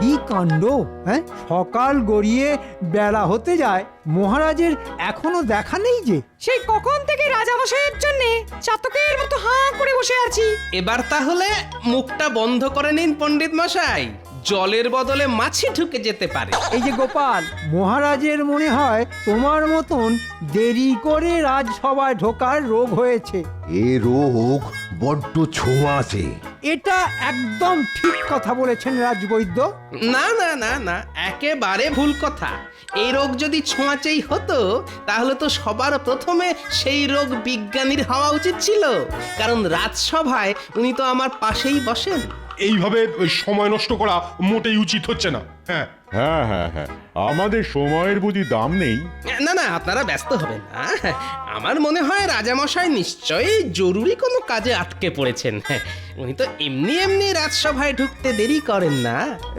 কি কাণ্ড! হ্যাঁ, সকাল গড়িয়ে বেলা হতে যায়, মহারাজের এখনো দেখা নেই যে। সেই কখন থেকে রাজামশাইয়ের জন্য চাতকের মতো হাঁ করে বসে আছি। এবার তাহলে মুখটা বন্ধ করে নিন পণ্ডিত মশাই, জলের বদলে মাছি ঢুকে যেতে পারে। এই যে গোপাল, মহারাজের মনে হয় তোমার মতন দেরি করে রাজসভায় ঢোকার রোগ হয়েছে। এ রোগ বড্ড ছোঁয়াচে। এটা একদম ঠিক কথা বলেছেন রাজবৈদ্য। না না না না, একেবারে ভুল কথা। এই রোগ যদি ছোঁয়াচেই হতো তাহলে তো সবার প্রথমে সেই রোগ বিজ্ঞানীর হওয়া উচিত ছিল, কারণ রাজসভায় উনি তো আমার পাশেই বসেন। এইভাবে সময় নষ্ট করা মোটেই উচিত হচ্ছে না। হ্যাঁ হ্যাঁ হ্যাঁ হ্যাঁ, আমাদের সময়ের বুঝি দাম নেই? না না, আপনারা ব্যস্ত হবেন না। আমার মনে হয় রাজামশাই নিশ্চয়ই জরুরি কোনো কাজে আটকে পড়েছেন। উনি তো এমনি এমনি রাজসভায় ঢুকতে দেরি করেন না।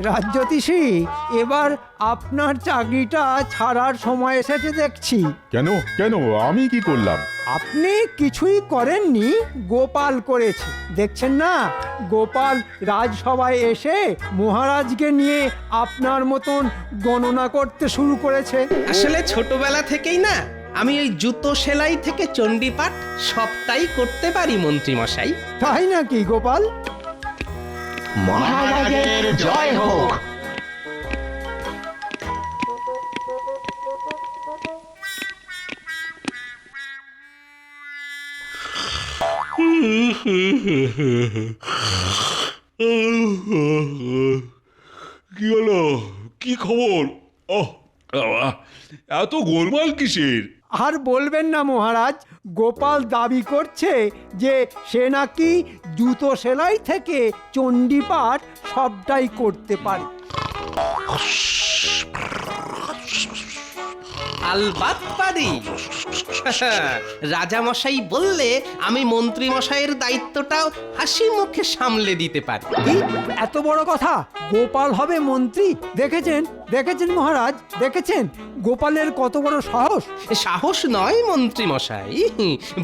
রাজজ্যোতিষী, এবার আপনার চাকরিটা ছাড়ার সময় এসেছে দেখছি। কেন কেন, আমি কি করলাম? আপনি কিছুই করেননি, গোপাল করেছে। দেখছেন না, গোপাল রাজসভায় এসে মহারাজকে নিয়ে আপনার মতন গণনা করতে শুরু করেছে। আসলে ছোটবেলা থেকেই না আমি ওই জুতো সেলাই থেকে চণ্ডীপাঠ সবটাই করতে পারি মন্ত্রী মশাই। তাই নাকি গোপাল? মহারাজের জয় হোক। কি হলো? কি খবর? ওহ বাবা, এত গোলমাল কিসের? আর বলবেন না মহারাজ, গোপাল দাবি করছে যে সে নাকি জুতো সেলাই থেকে চণ্ডীপাঠ সবটাই করতে পারে। আলবাত পারি। রাজামশাই বললে আমি মন্ত্রী মশাইয়ের দায়িত্বটাও হাসি মুখে সামলে দিতে পারি। কি এত বড় কথা! গোপাল হবে মন্ত্রী? দেখেছেন দেখেছেন মহারাজ, দেখেছেন গোপালের কত বড় সাহস! সাহস নয় মন্ত্রী মশাই,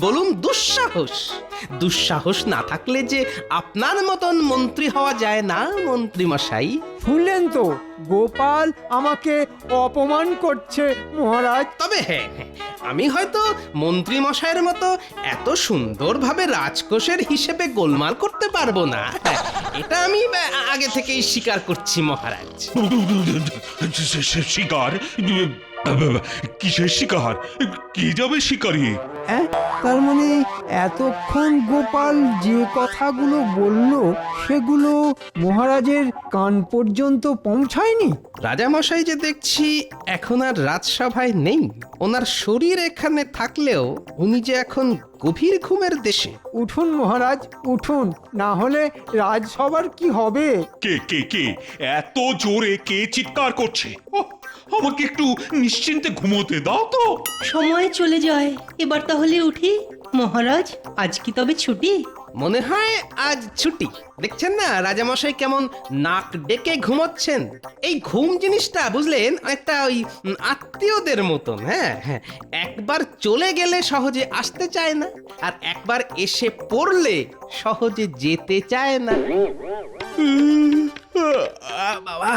বলুন দুঃসাহস। দুঃসাহস না থাকলে যে আপনার মতন মন্ত্রী হওয়া যায় না মন্ত্রী মশাই। শুনলেন তো, গোপাল আমাকে অপমান করছে মহারাজ। তবে হ্যাঁ, আমি হয়তো মন্ত্রী মশাইয়ের মতো এত সুন্দরভাবে রাজকোষের হিসেবে গোলমাল করতে পারবো না, এটা আমি আগে থেকেই স্বীকার করছি মহারাজ। শিকার? কিসের শিকার? কি যাবে শিকারি? হ্যাঁ, তার মানে এতক্ষণ গোপাল যে কথাগুলো বলল সেগুলো মহারাজের কান পর্যন্ত পৌঁছায়নি? রাজামশাই যে দেখছি এখন আর রাজসভায় নেই, ওনার শরীর এখানে থাকলেও উনি যে এখন গভীর ঘুমের দেশে। উঠুন মহারাজ, উঠুন, না হলে রাজসভার কি হবে? কে কে কে এত জোরে কে চিৎকার করছে? ওহ, আমাকে একটু নিশ্চিন্তে ঘুমোতে দাও তো। সময় চলে যায়, এবার তাহলে উঠি। মহারাজ, আজ কি তবে ছুটি? মনে হয় আজ ছুটি। দেখছেন না রাজামশাই কেমন নাক ডেকে ঘুমোচ্ছেন। এই ঘুম জিনিসটা বুঝলেন একটা ওই আত্মীয়দের মতন। হ্যাঁ হ্যাঁ, একবার চলে গেলে সহজে আসতে চায় না, আর একবার এসে পড়লে সহজে যেতে চায় না। বাবা,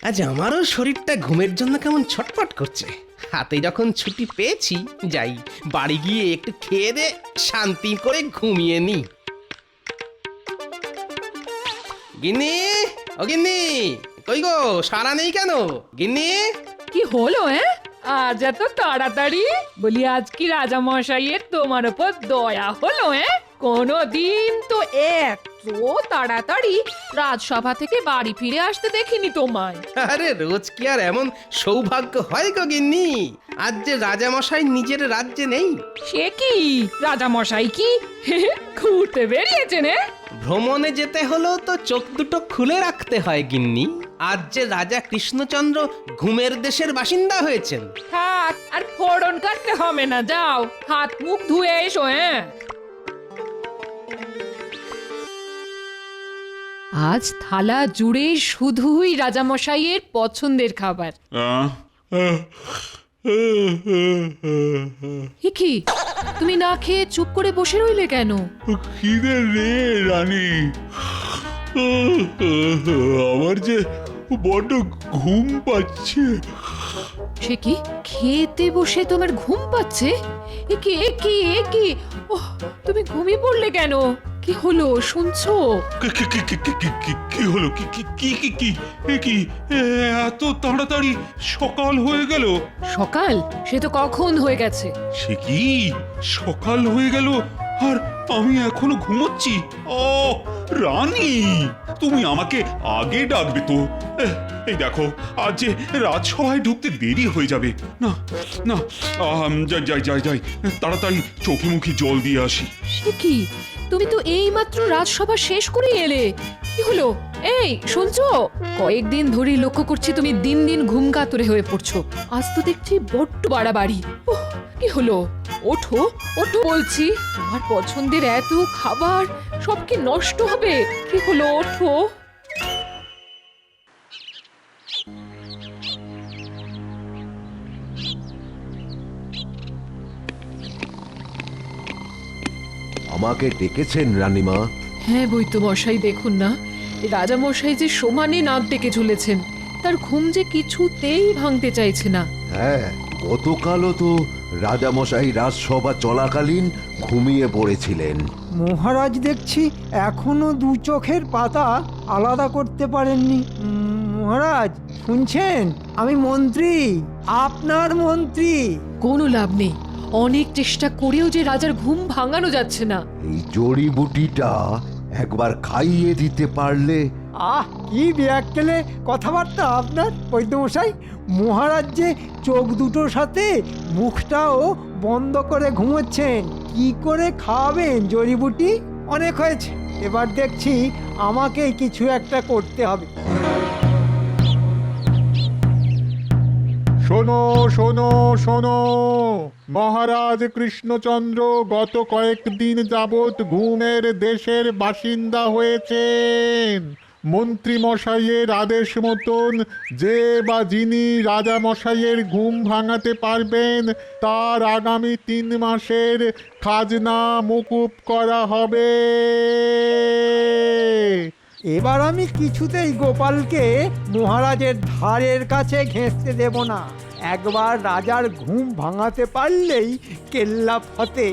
আজ আমারও শরীরটা ঘুমের জন্য কেমন ছটফট করছে। হাতে যখন ছুটি পেয়েছি, যাই বাড়ি গিয়ে একটু খেয়ে দে শান্তি করে ঘুমিয়ে নি। গিন্নি, ও গিন্নি, কই গো, সারা নেই কেন? গিন্নি, কি হলো? আজ এত তাড়াতাড়ি? বলি আজ কি রাজা মশাইয়ের তোমার উপর দয়া হলো? কোনদিন তো এত তাড়াতাড়ি রাজসভা থেকে বাড়ি ফিরে আসতে দেখিনি তোমায়। আরে রোজ কি আর এমন সৌভাগ্য হয় গো গিন্নি? আজ যে রাজামশাই নিজের রাজ্যে নেই। সে কি, রাজা মশাই কি ঘুরতে বেরিয়েছেন? ভ্রমণে যেতে হলেও তো চোখ দুটো খুলে রাখতে হয় গিন্নি। আজ যে রাজা কৃষ্ণচন্দ্র ঘুমের দেশের বাসিন্দা হয়েছেন। থাক, আর ফোড়ন কাটতে হবে না, যাও হাত মুখ ধুয়ে এসো। আজ থালা জুড়ে শুধুই রাজামশাইয়ের পছন্দের খাবার। কি তুমি না খেয়ে চুপ করে বসে রইলে কেন? খিদে রে রানী, আমার যে বড্ড ঘুম পাচ্ছে। সে কি খেতে বসে তোমার ঘুম পাচ্ছে? এ কি এ কি এ কি? ওহ, তুমি ঘুমিয়ে পড়লে কেন? কি হলো শুনছো? কি হলো? কি কি কি কি কি এ কি এত তাড়াতাড়ি সকাল হয়ে গেল? সকাল? সে তো কখন হয়ে গেছে। সে কি সকাল হয়ে গেল আর আমি এখনো ঘুমোচ্ছি? ও রানী, তুমি আমাকে আগে ডাকবে তো। এই দেখো, আজ যে রাজসভায় ঢুকতে দেরি হয়ে যাবে। না না, যাই যাই যাই যাই, তাড়াতাড়ি চোখে মুখে জল দিয়ে আসি। সে কি, তুমি তো এইমাত্র রাজসভা শেষ করে এলে। কি হলো? এই শুনছো? কয়েকদিন ধরেই লক্ষ্য করছি তুমি দিন দিন ঘুম কাতুরে হয়ে পড়ছো। আজ তো দেখছি বড্ড বাড়াবাড়ি। ওহ, কি হলো? ওঠো ওঠো বলছি। তোমার পছন্দের এত খাবার সব কি নষ্ট হবে? কি হলো? ওঠো। আমাকে ডেকেছেন রানীমা? হ্যাঁ বৈদ্য মশাই, দেখুন না, রাজা মশাই যে সমানে নাক ডেকে চলেছেন। তার ঘুম যে কিছুতেই ভাঙতে চাইছে না। হ্যাঁ, গতকালও তো রাজামশাই রাজসভা চলাকালীন ঘুমিয়ে পড়েছিলেন। মহারাজ দেখছি এখনো দু চোখের পাতা আলাদা করতে পারেননি। মহারাজ শুনছেন? আমি মন্ত্রী, আপনার মন্ত্রী। কোনো লাভ নেই, অনেক চেষ্টা করেও যে রাজার ঘুম ভাঙানো যাচ্ছে না। এই জড়িবুটিটা একবার খাইয়ে দিতে পারলে। আহ, কি ব্যাককেলে কথাবার্তা আপনার বৈদ্যমশাই। মহারাজ যে চোখ দুটোর সাথে মুখটাও বন্ধ করে ঘুমোচ্ছেন, কি করে খাওয়াবেন জড়িবুটি? অনেক হয়েছে, এবার দেখছি আমাকেই কিছু একটা করতে হবে। শোনো শোনো শোনো, মহারাজ কৃষ্ণচন্দ্র গত কয়েকদিন যাবৎ ঘুমের দেশের বাসিন্দা হয়েছেন। মন্ত্রী মশাইয়ের আদেশ মতন যে বা যিনি রাজা মশাইয়ের ঘুম ভাঙাতে পারবেন তার আগামী 3 মাসের খাজনা মুকুব করা হবে। এবার আমি কিছুতেই গোপালকে মহারাজের ধারের কাছে ঘেঁষতে দেব না। একবার রাজার ঘুম ভাঙাতে পারলেই কেল্লা ফতে।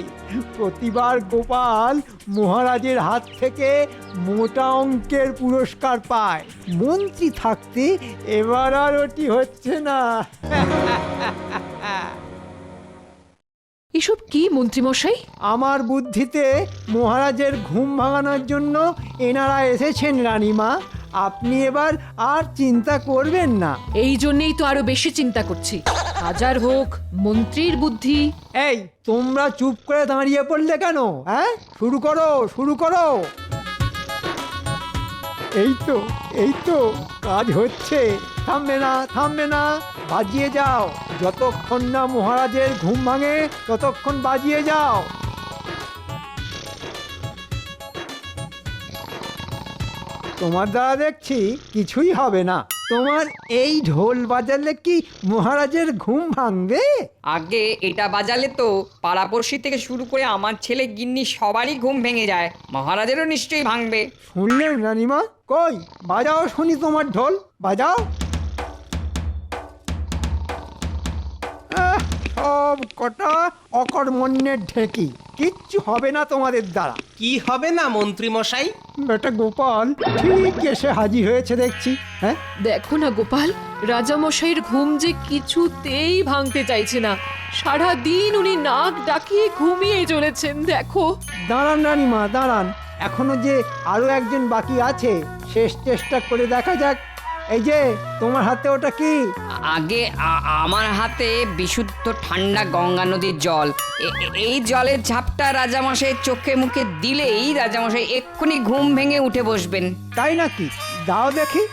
প্রতিবার গোপাল মহারাজের হাত থেকে মোটা অঙ্কের পুরস্কার পায়। মন্ত্রী থাকতে এবার আর ওটি হচ্ছে না। এসব কি মন্ত্রী মশাই? আমার বুদ্ধিতে মহারাজের ঘুম ভাঙানোর জন্য এনারা এসেছেন রানীমা। আপনি এবার আর চিন্তা করবেন না। এই জন্যই তো আরো বেশি চিন্তা করছি। হাজার হোক মন্ত্রীর বুদ্ধি। এই, তোমরা চুপ করে দাঁড়িয়ে পড়লে কেন? হ্যাঁ, শুরু করো শুরু করো। এই তো কাজ হচ্ছে। থামবে না থামবে না, বাজিয়ে যাও। যতক্ষণ না মহারাজের ঘুম ভাঙে ততক্ষণ বাজিয়ে যাও। তোমার দ্বারা দেখছি কিছুই হবে না। তোমার এই ঢোল বাজালে কি মহারাজের ঘুম ভাঙবে? আগে এটা বাজালে তো পাড়াপড়শি থেকে শুরু করে আমার ছেলে গিন্নি সবারই ঘুম ভেঙে যায়, মহারাজেরও নিশ্চয়ই ভাঙবে। শুনলেন রানীমা? কই বাজাও শুনি তোমার ঢোল, বাজাও। সব কটা অকর্মণ্যের ঢেকি, কিচ্ছু হবে না তোমাদের দ্বারা। কি হবে না মন্ত্রী মশাই? বেটা গোপাল ঠিক এসে হাজির হয়েছে দেখছি। হ্যাঁ, দেখো না গোপাল, রাজা মশাইয়ের ঘুম যে কিছুতেই ভাঙতে চাইছে না। সারা দিন উনি নাক ডাকিয়ে ঘুমিয়ে চলেছেন। দেখো। দাঁড়ান রানীমা দাঁড়ান, এখনো যে আরো একজন বাকি আছে, শেষ চেষ্টা করে দেখা যাক। এই যে তোমার হাতে ওটা কি? আগে আমার হাতে বিশুদ্ধ ঠান্ডা গঙ্গা নদীর জল। এই জলের ঝাপটা রাজামশাইয়ের চোখে মুখে দিলেই রাজামশাই এক্ষুনি ঘুম ভেঙে উঠে বসবেন। তাই নাকি? দাও দেখি।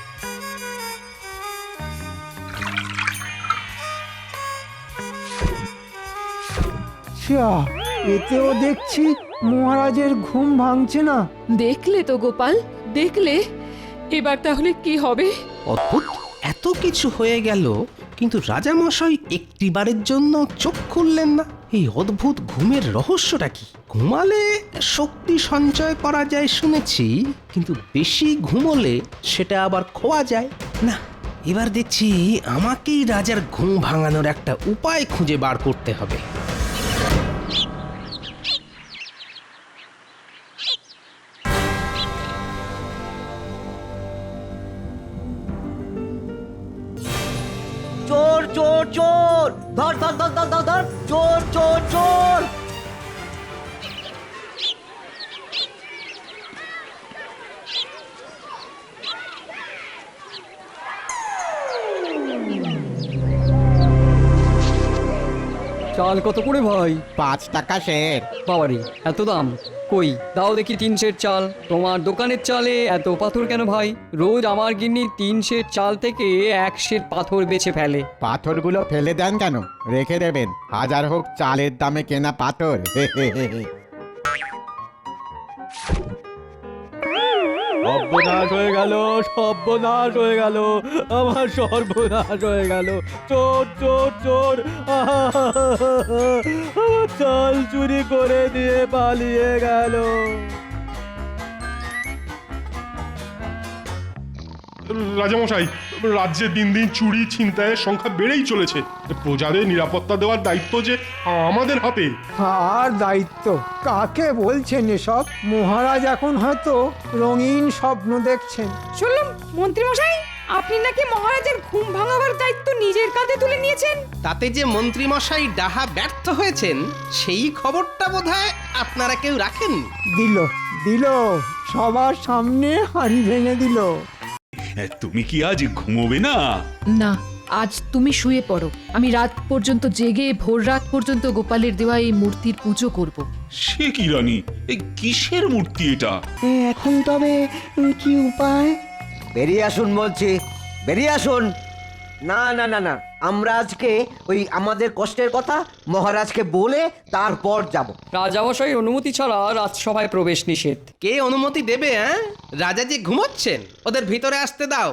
এতেও দেখছি মহারাজের ঘুম ভাঙছে না। দেখলে তো গোপাল, দেখলে? এবার তাহলে কি হবে? অদ্ভুত, এত কিছু হয়ে গেল কিন্তু রাজামশাই একটিবারের জন্য চোখ খুললেন না। এই অদ্ভুত ঘুমের রহস্যটা কি? ঘুমালে শক্তি সঞ্চয় করা যায় শুনেছি, কিন্তু বেশি ঘুমোলে সেটা আবার খোয়া যায় না। এবার দেখছি আমাকেই রাজার ঘুম ভাঙানোর একটা উপায় খুঁজে বার করতে হবে। চোর চোর চোর, ধর ধর ধর ধর ধর ধর, চোর চোর চোর। চাল কত করে ভাই? 5 টাকা সের। বাবারে, এত দাম! কই দাও দেখি 3 সের চাল। তোমার দোকানের চালে এত পাথর কেন ভাই? রোজ আমার গিন্নি 3 সের চাল থেকে 1 সের পাথর বেছে ফেলে। পাথরগুলো ফেলে দেন কেন? রেখে দেবেন, হাজার হোক চালের দামে কেনা পাথর। সর্বনাশ হয়ে গেল, সর্বনাশ হয়ে গেল, আমার সর্বনাশ হয়ে গেল। চোর চোর চোর, আমার চাল চুরি করে দিয়ে পালিয়ে গেল। রাজামশাই, রাজ্যে দিন দিন চুরি ছিনতাইয়ের সংখ্যা বেড়েই চলেছে। প্রজাদের নিরাপত্তা দেওয়ার দায়িত্ব যে আমাদের হাতে। আর দায়িত্ব কাকে বলছেন এসব? মহারাজ এখন হয়তো রঙিন স্বপ্ন দেখছেন। শুনলাম মন্ত্রী মশাই আপনি নাকি মহারাজের ঘুম ভাঙাবার দায়িত্ব নিজের কাঁধে তুলে নিয়েছেন। তাতে যে মন্ত্রী মশাই ডাহা ব্যর্থ হয়েছেন সেই খবরটা বোধহয় আপনারা কেউ রাখেননি। দিল দিল, সবার সামনে হাঁড়ি ভেঙে দিল। তুমি কি আজ ঘুমোবে না? না, আজ তুমি শুয়ে পড়ো। আমি রাত পর্যন্ত জেগে ভোর রাত পর্যন্ত গোপালের দেওয়া এই মূর্তির পুজো করব। সে কি রানী, এই কিসের মূর্তি এটা? এখন তবে কি উপায়? বেরিয়ে আসুন বলছি, বেরিয়ে আসুন। না না না না, আমরা আজকে ওই আমাদের কষ্টের কথা মহারাজকে বলে তারপর যাব। রাজামশাইয়ের অনুমতি ছাড়া রাজসভায় প্রবেশ নিষেধ। কে অনুমতি দেবে? হ্যাঁ, রাজা যে ঘুমোচ্ছেন, ওদের ভিতরে আসতে দাও।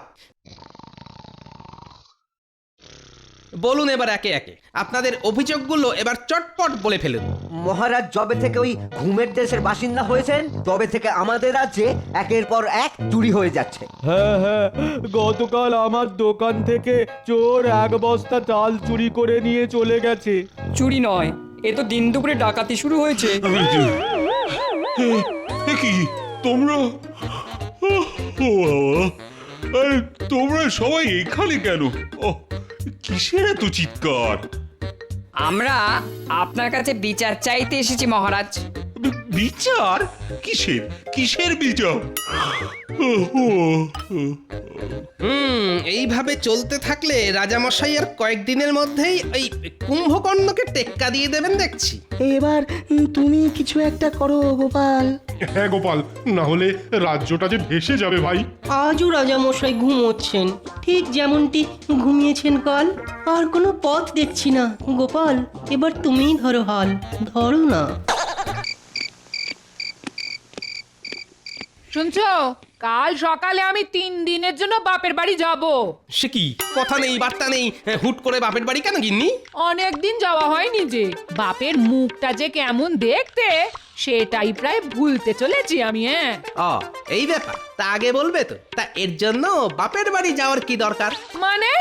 বলুন এবার একে একে আপনাদের অভিযোগগুলো এবার চটপট বলে ফেলুন। মহারাজ যবে থেকে ওই ঘুমের দেশের বাসিন্দা হয়েছেন তবে থেকে আমাদের রাজ্যে একের পর এক চুরি হয়ে যাচ্ছে। হ্যাঁ হ্যাঁ, গতকাল আমার দোকান থেকে চোর 1 বস্তা চাল চুরি করে নিয়ে চলে গেছে। চুরি নয়, এ তো দিন দুপুরে ডাকাতি শুরু হয়েছে। এ কি তোমরা? ও বাবা, আরে তোমরা সবাই এখানে কেন? ও, কিসের এত চিৎকার? আমরা আপনার কাছে বিচার চাইতে এসেছি মহারাজ। বিচার? কিসের কিসের বিচার? এইভাবে চলতে থাকলে রাজামশাই আর কয়েকদিনের মধ্যেই ওই কুম্ভকর্ণকে টেক্কা দিয়ে দেবেন দেখছি। এবার তুমি কিছু একটা করো গোপাল। হ্যাঁ গোপাল, না হলে রাজ্যটা যে ভেসে যাবে ভাই। আজও রাজামশাই ঘুমোচ্ছেন, ঠিক যেমনটি ঘুমিয়েছেন কাল। আর কোনো পথ দেখছি না গোপাল, এবার তুমিই ধরো হাল, ধরো না। শুনছো, কাল সকালে আমি 3 দিনের জন্য বাপের বাড়ি যাব। সে কি কথা নেই বার্তা নেই, হুট করে বাপের বাড়ি কেন গিন্নি? অনেকদিন যাওয়া হয়নি যে, বাপের মুখটা যে কেমন দেখতে সেটাই প্রায় ভুলতে চলেছি আমি। হ্যাঁ, এই ব্যাপার, তা আগে বলবে তো। তা এর জন্য বাপের বাড়ি যাওয়ার কি দরকার? মানে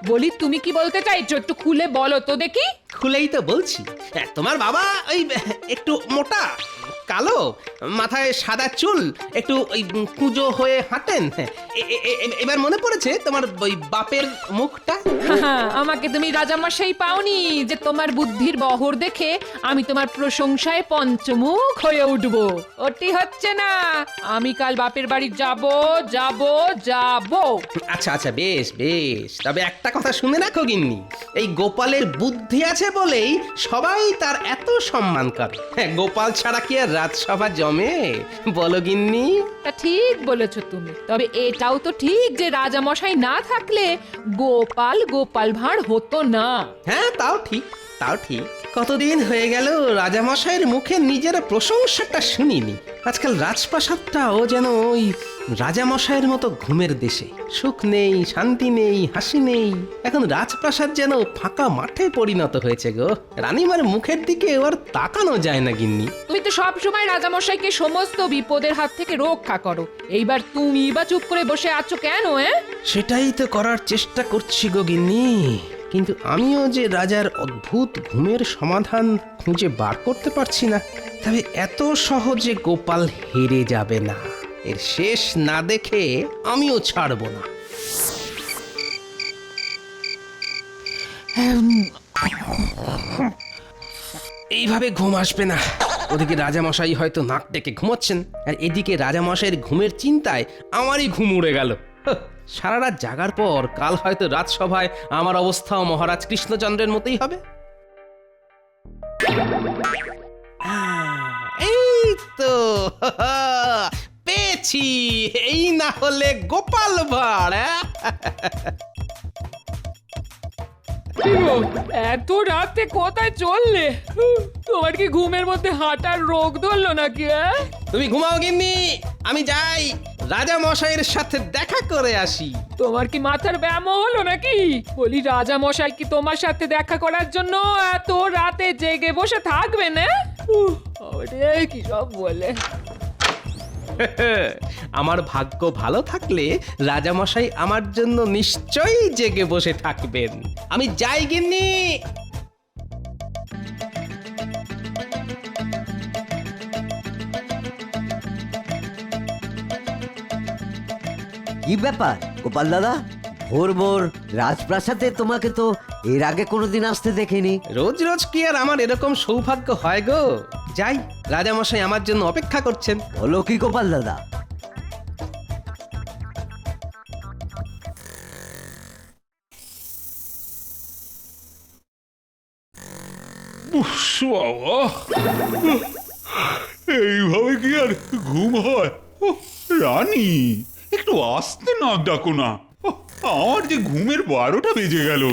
বলি তুমি কি বলতে চাইছো, একটু খুলে বলো তো দেখি। খুলেই তো বলছি। তোমার বাবা ওই একটু মোটা, কালো, মাথায় সাদা চুল, একটু ওই কুঁজো হয়ে হাঁটেন। এবার মনে পড়েছে তোমার ওই বাপের মুখটা। আমাকে তুমি রাজামশাই পাওনি যে তোমার বুদ্ধির বহর দেখে আমি তোমার প্রশংসায় পঞ্চমুখ হয়ে উঠবো। ওটি হচ্ছে না। আমি কাল বাপের বাড়ি যাব যাব যাব। আচ্ছা আচ্ছা, বেশ বেশ, তবে একটা কথা শুনে রাখো গিন্নি, এই গোপালের বুদ্ধি আছে বলেই সবাই তার এত সম্মান করে। গোপাল ছাড়া কি আর রাজসভা জমে বলো গিন্নি? তা ঠিক বলেছো তুমি, তবে এটাও তো ঠিক যে রাজামশাই না থাকলে গোপাল গোপাল ভাঁড় হতো না। হ্যাঁ, তাও ঠিক, তাও ঠিক। কতদিন হয়ে গেল রাজামশাইয়ের মুখে নিজের প্রশংসাটা শুনিনি। আজকাল রাজপ্রাসাদটাও যেন ওই রাজামশাইয়ের মতো ঘুমের দেশে। সুখ নেই, শান্তি নেই, হাসি নেই। এখন রাজপ্রাসাদ যেন ফাঁকা মাঠে পরিণত হয়েছে গো। রানীমার মুখের দিকে ওর তাকানো যায় না গিন্নি। তুমি তো সব সময় রাজামশাইকে সমস্ত বিপদের হাত থেকে রক্ষা করো, এইবার তুমি বা চুপ করে বসে আছো কেন? সেটাই তো করার চেষ্টা করছি গো গিন্নি, কিন্তু আমিও যে রাজার অদ্ভুত ঘুমের সমাধান খুঁজে বার করতে পারছি না। তবে এত সহজে গোপাল হেরে যাবে না, এর শেষ না দেখে আমিও ছাড়ব না। এইভাবে ঘুম আসবে না। ওদিকে রাজামশাই হয়তো নাক ডেকে ঘুমোচ্ছেন, আর এদিকে রাজামশাইয়ের ঘুমের চিন্তায় আমারই ঘুম উড়ে গেল। সারা রাত জাগার পর কাল হয়তো রাজসভায় আমার অবস্থাও মহারাজ কৃষ্ণচন্দ্রের মতোই হবে। এই তো পেয়েছি, এই না হলে গোপাল ভাঁড়। এত রাতে কোথায় চললে? তোমার কি ঘুমের মধ্যে হাঁটার রোগ ধরলো নাকি? তুমি ঘুমাও গিন্নি, আমি যাই রাজা মশাইয়ের সাথে দেখা করে আসি। তোমার কি মাথার ব্যায়াম হলো নাকি? বলি রাজা মশাই কি তোমার সাথে দেখা করার জন্য এত রাতে জেগে বসে থাকবে না? কি সব বলে। আমার ভাগ্য ভালো থাকলে রাজামশাই আমার জন্য নিশ্চয়ই জেগে বসে থাকবেন। আমি যাই গিন্নি। কি ব্যাপার গোপাল দাদা, ভোর ভোর রাজপ্রাসাদে? তোমাকে তো এর আগে কোনোদিন আসতে দেখিনি। রোজ রোজ কি আর আমার এরকম সৌভাগ্য হয় গো? যাই, রাজামশাই আমার জন্য অপেক্ষা করছেন। বলো কি গোপাল দাদা? এইভাবে কি আর ঘুম হয়? রানী, একটু আস্তে নাক ডাকো না। আমার যে ঘুমের 12টা বেজে গেল।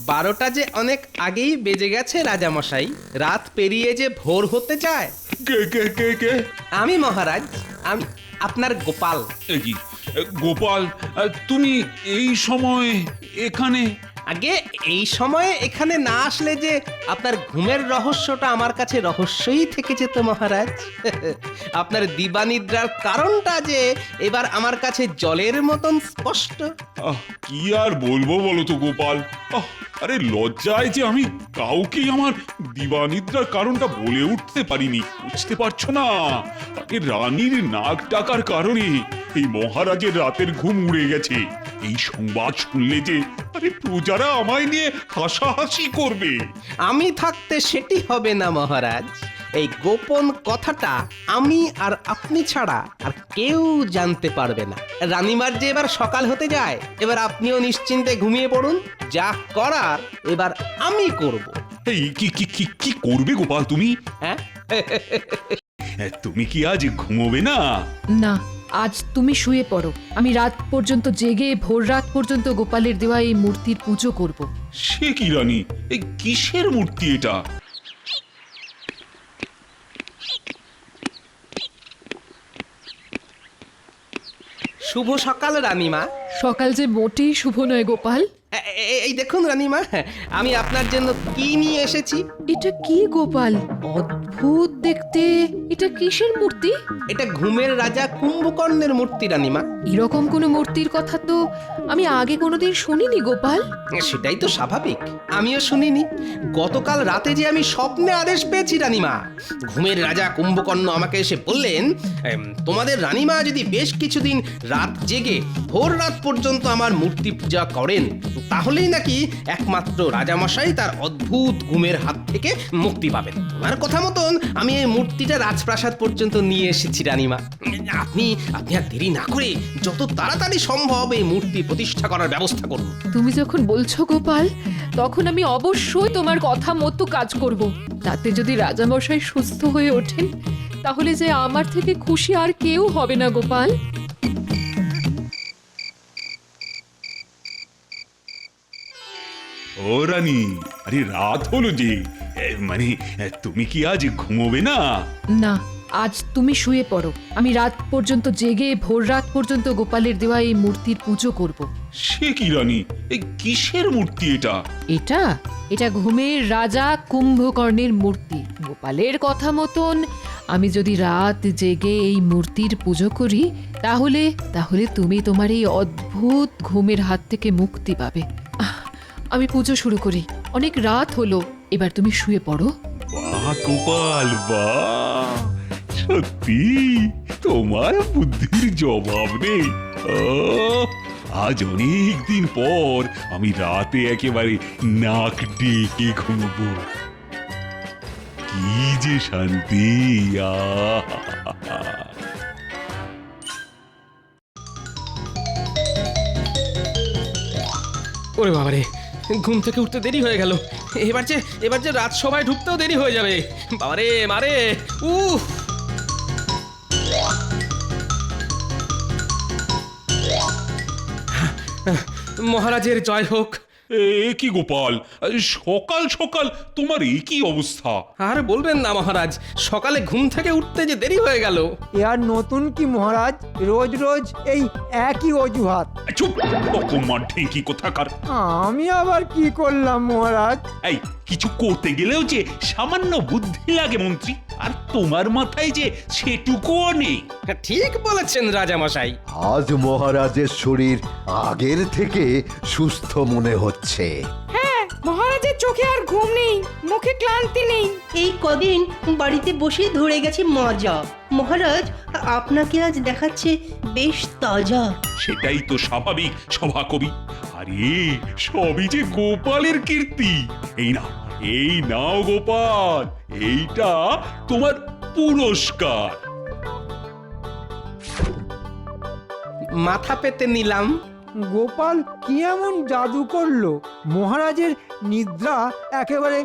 12টা যে অনেক আগেই বেজে গেছে রাজামশাই। রাত পেরিয়ে যে ভোর হতে যায়। কে কে কে কে? আমি মহারাজ, আমি আপনার গোপাল। কি গোপাল, তুমি এই সময় এখানে? আগে এই সময়ে এখানে না আসলে যে আপনার ঘুমের রহস্যটা আমার কাছে রহস্যই থেকে যেত মহারাজ। আপনার দিবানিদ্রার কারণটা যে এবার আমার কাছে জলের মতন স্পষ্ট। কি আর বলবো বলো তো গোপাল। আরে লজ্জায় যে আমি কাউকে আমার দিবানিদ্রার কারণটা বলে উঠতে পারিনি। বুঝতে পারছো না? রানীর নাক ডাকার কারণে এই মহারাজের রাতের ঘুম উড়ে গেছে। এই সংবাদ শুনলে যে আরে প্রজারা আমায় নিয়ে হাসাহাসি করবে। আমি থাকতে সেটি হবে না মহারাজ। এই গোপন কথাটা আমি আর আপনি ছাড়া আর কেউ জানতে পারবে না। রানীমার যে এবার সকাল হতে যায়, এবার আপনিও নিশ্চিন্তে ঘুমিয়ে পড়ুন। যা করার এবার আমি করব। এই কি কি কি কি করবে গোপাল তুমি? হ্যাঁ, তুমি কি আজ ঘুমোবে না? না, আজ তুমি শুয়ে পড়ো। আমি রাত পর্যন্ত জেগে ভোর রাত পর্যন্ত গোপালের দেওয়া এই মূর্তির পুজো করব। সে কি রানী, এই কিসের মূর্তি এটা? শুভ সকাল রানীমা। সকাল যে মোটেই শুভ নয় গোপাল। এই দেখুন রানীমা, আমি আপনার জন্য কি নিয়ে এসেছি। এটা কি গোপাল? অদ্ভুত দেখতে। এটা কিসের মূর্তি? এটা ঘুমের রাজা কুম্ভকর্ণের মূর্তি রানীমা। এরকম কোনো মূর্তির কথা তো আমি আগে কোনোদিন শুনিনি গোপাল। সেটাই তো স্বাভাবিক, আমিও শুনিনি। গতকাল রাতে যে আমি স্বপ্নে আদেশ পেয়েছি রানীমা। ঘুমের রাজা কুম্ভকর্ণ আমাকে এসে বললেন, তোমাদের রানীমা যদি বেশ কিছুদিন রাত জেগে ভোর রাত পর্যন্ত আমার মূর্তি পূজা করেন, তাহলেই নাকি একমাত্র রাজামশাই তার অদ্ভুত ঘুমের হাত থেকে মুক্তি পাবেন। ওনার কথা মতন আমি এই মূর্তিটা রাজপ্রাসাদ পর্যন্ত নিয়ে এসেছি রানীমা। আপনি আপনি আর দেরি না করে যত তাড়াতাড়ি সম্ভব এই মূর্তি প্রতিষ্ঠা করার ব্যবস্থা করুন। তুমি যখন বলছো গোপাল, তখন আমি অবশ্যই তোমার কথা মতো কাজ করব। তাতে যদি রাজামশাই সুস্থ হয়ে ওঠেন, তাহলে যে আমার থেকে খুশি আর কেউ হবে না গোপাল। ও রানী, আরে রাত হলো যে, মানে তুমি কি আজ ঘুমোবে না? না, আজ তুমি শুয়ে পড়ো। আমি রাত পর্যন্ত জেগে ভোর রাত পর্যন্ত গোপালের দেওয়া এই মূর্তির পুজো করব। সে কি রানী, এই কিসের মূর্তি এটা? এটা ঘুমের রাজা কুম্ভকর্ণের মূর্তি। গোপালের কথা মতন আমি যদি রাত জেগে এই মূর্তির পুজো করি তাহলে তাহলে তুমি তোমার এই অদ্ভুত ঘুমের হাত থেকে মুক্তি পাবে। আমি পুজো শুরু করি, অনেক রাত হলো, এবার তুমি শুয়ে পড়ো। বাহ গোপাল বাহ, সত্যি তোমার বুদ্ধির জবাব নেই। আজ অনেক দিন পর আমি রাতে একেবারে নাক ডেকে ঘুমবো। কি যে শান্তি! ওরে বাবারে, ঘুম থেকে উঠতে দেরি হয়ে গেল। এবার যে রাত সবাই ঢুকতেও দেরি হয়ে যাবে। বাবারে মারে, উফ! মহারাজের জয় হোক। এ কি গোপাল, সকাল সকাল তোমার এই কি অবস্থা? আর বলবেন না মহারাজ, সকালে ঘুম থেকে উঠতে যে দেরি হয়ে গেল। এ আর নতুন কি মহারাজ, রোজ রোজ এই একই অজুহাত। চুপ, অকম্মার ঢেঁকি কোথাকার। আমি আবার কি করলাম মহারাজ? এই কিছু করতে গেলেও যে সামান্য বুদ্ধি লাগে মন্ত্রী, আর তোমার মাথায় যে সেটুকুও নেই। ঠিক বলেছেন রাজামশাই। আজ মহারাজের শরীর আগের থেকে সুস্থ মনে হচ্ছে। মহারাজের চোখে আর ঘুম নেই, মুখে ক্লান্তি নেই। এই কদিন বাড়িতে বসে ধরে গেছে মজা। মহারাজ আপনাকে আজ দেখাচ্ছে বেশ তাজা। সেটাই তো স্বাভাবিক সভাকবি। আরে সবই যে গোপালের কীর্তি। এই নাও গোপাল, এইটা তোমার পুরস্কার। মাথা পেতে নিলাম। গোপাল কি এমন জাদু করলো, মহারাজের নিদ্রা একেবারে